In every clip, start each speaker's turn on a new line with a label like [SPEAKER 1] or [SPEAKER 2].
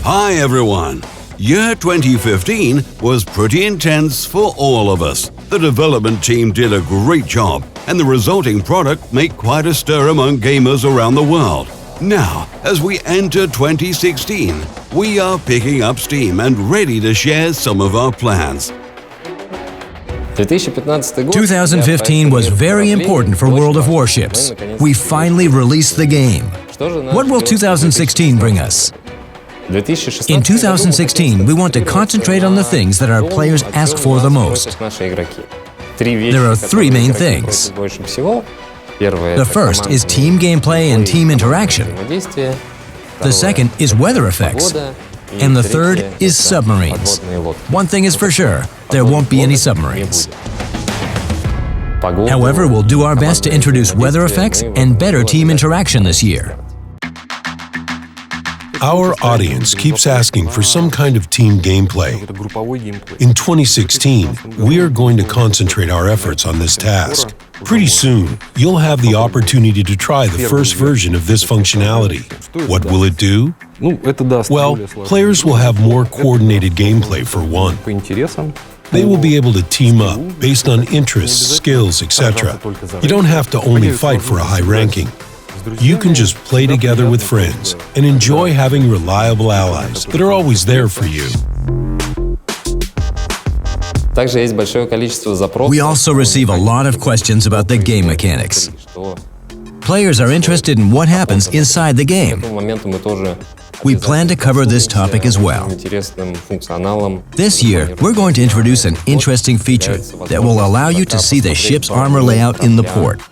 [SPEAKER 1] Hi everyone! Year 2015 was pretty intense for all of us. The development team did a great job, and the resulting product made quite a stir among gamers around the world. Now, as we enter 2016, we are picking up steam and ready to share some of our plans.
[SPEAKER 2] 2015 was very important for World of Warships. We finally released the game. What will 2016 bring us? In 2016, we want to concentrate on the things that our players ask for the most. There are three main things. The first is team gameplay and team interaction. The second is weather effects. And the third is submarines. One thing is for sure, there won't be any submarines. However, we'll do our best to introduce weather effects and better team interaction this year.
[SPEAKER 3] Our audience keeps asking for some kind of team gameplay. In 2016, we are going to concentrate our efforts on this task. Pretty soon, you'll have the opportunity to try the first version of this functionality. What will it do? Well, players will have more coordinated gameplay for one. They will be able to team up based on interests, skills, etc. You don't have to only fight for a high ranking. You can just play together with friends and enjoy having reliable allies that are always there for you.
[SPEAKER 2] We also receive a lot of questions about the game mechanics. Players are interested in what happens inside the game. We plan to cover this topic as well. This year, we're going to introduce an interesting feature that will allow you to see the ship's armor layout in the port.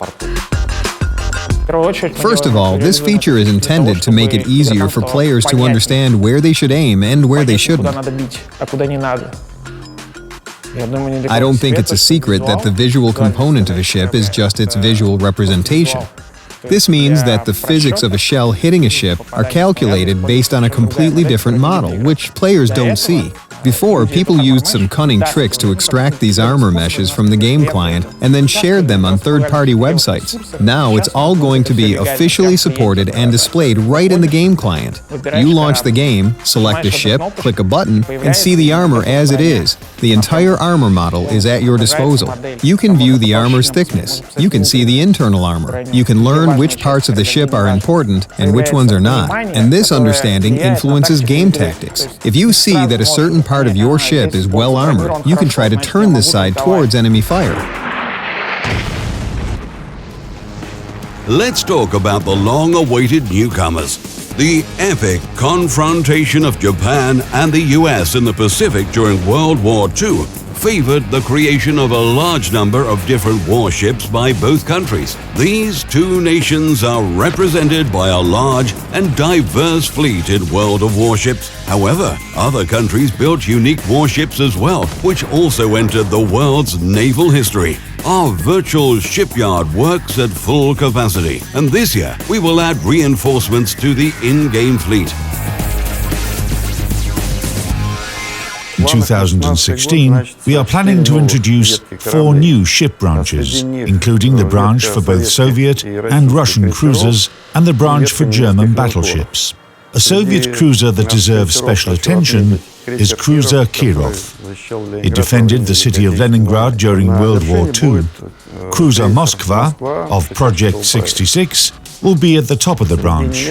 [SPEAKER 4] First of all, this feature is intended to make it easier for players to understand where they should aim and where they shouldn't. I don't think it's a secret that the visual component of a ship is just its visual representation. This means that the physics of a shell hitting a ship are calculated based on a completely different model, which players don't see. Before, people used some cunning tricks to extract these armor meshes from the game client and then shared them on third-party websites. Now it's all going to be officially supported and displayed right in the game client. You launch the game, select a ship, click a button, and see the armor as it is. The entire armor model is at your disposal. You can view the armor's thickness. You can see the internal armor. You can learn which parts of the ship are important and which ones are not. And this understanding influences game tactics. If you see that a certain part of your ship is well armored, you can try to turn this side towards enemy fire.
[SPEAKER 1] Let's talk about the long-awaited newcomers. The epic confrontation of Japan and the US in the Pacific during World War II favored the creation of a large number of different warships by both countries. These two nations are represented by a large and diverse fleet in World of Warships. However, other countries built unique warships as well, which also entered the world's naval history. Our virtual shipyard works at full capacity, and this year we will add reinforcements to the in-game fleet.
[SPEAKER 5] In 2016, we are planning to introduce 4 new ship branches, including the branch for both Soviet and Russian cruisers and the branch for German battleships. A Soviet cruiser that deserves special attention is cruiser Kirov. It defended the city of Leningrad during World War II. Cruiser Moskva of Project 66 will be at the top of the branch.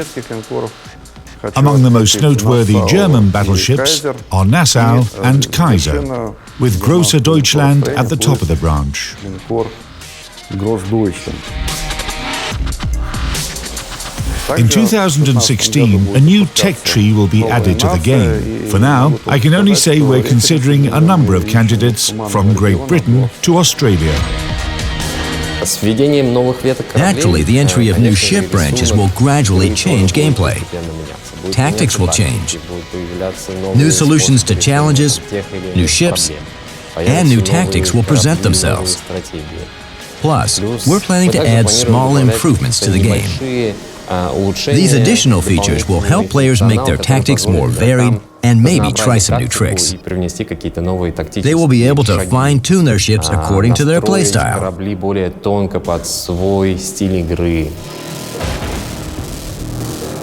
[SPEAKER 5] Among the most noteworthy German battleships are Nassau and Kaiser, with Große Deutschland at the top of the branch. In 2016, a new tech tree will be added to the game. For now, I can only say we're considering a number of candidates from Great Britain to Australia.
[SPEAKER 2] Naturally, the entry of new ship branches will gradually change gameplay. Tactics will change. New solutions to challenges, new ships, and new tactics will present themselves. Plus, we're planning to add small improvements to the game. These additional features will help players make their tactics more varied and maybe try some new tricks. They will be able to fine-tune their ships according to their playstyle.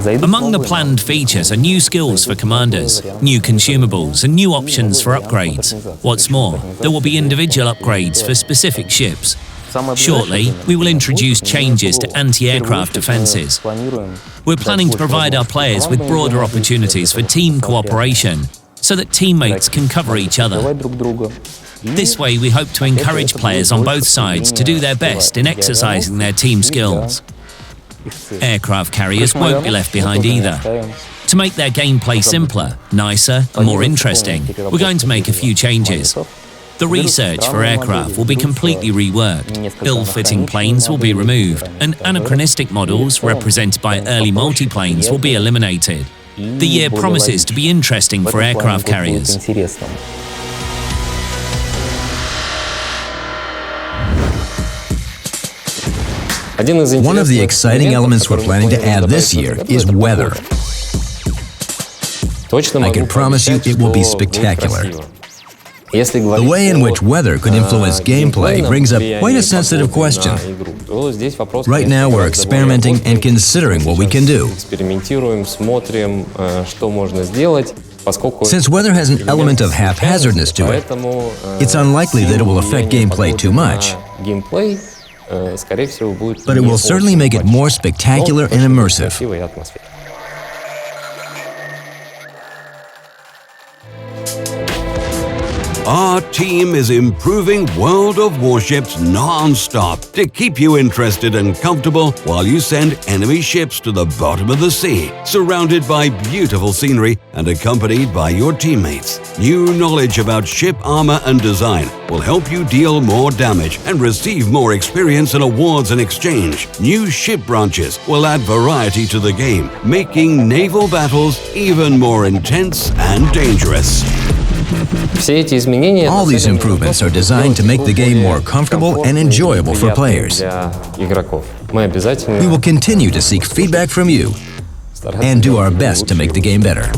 [SPEAKER 2] Among the planned features are new skills for commanders, new consumables, and new options for upgrades. What's more, there will be individual upgrades for specific ships. Shortly, we will introduce changes to anti-aircraft defenses. We're planning to provide our players with broader opportunities for team cooperation so that teammates can cover each other. This way, we hope to encourage players on both sides to do their best in exercising their team skills. Aircraft carriers won't be left behind either. To make their gameplay simpler, nicer, and more interesting, we're going to make a few changes. The research for aircraft will be completely reworked, ill-fitting planes will be removed, and anachronistic models, represented by early multiplanes, will be eliminated. The year promises to be interesting for aircraft carriers.
[SPEAKER 6] One of the exciting elements we're planning to add this year is weather. I can promise you it will be spectacular. The way in which weather could influence gameplay brings up quite a sensitive question. Right now we're experimenting and considering what we can do. Since weather has an element of haphazardness to it, it's unlikely that it will affect gameplay too much. But it will certainly make it more spectacular and immersive.
[SPEAKER 1] Our team is improving World of Warships non-stop to keep you interested and comfortable while you send enemy ships to the bottom of the sea, surrounded by beautiful scenery and accompanied by your teammates. New knowledge about ship armor and design will help you deal more damage and receive more experience and awards in exchange. New ship branches will add variety to the game, making naval battles even more intense and dangerous.
[SPEAKER 6] All these improvements are designed to make the game more comfortable and enjoyable for players. We will continue to seek feedback from you and do our best to make the game better.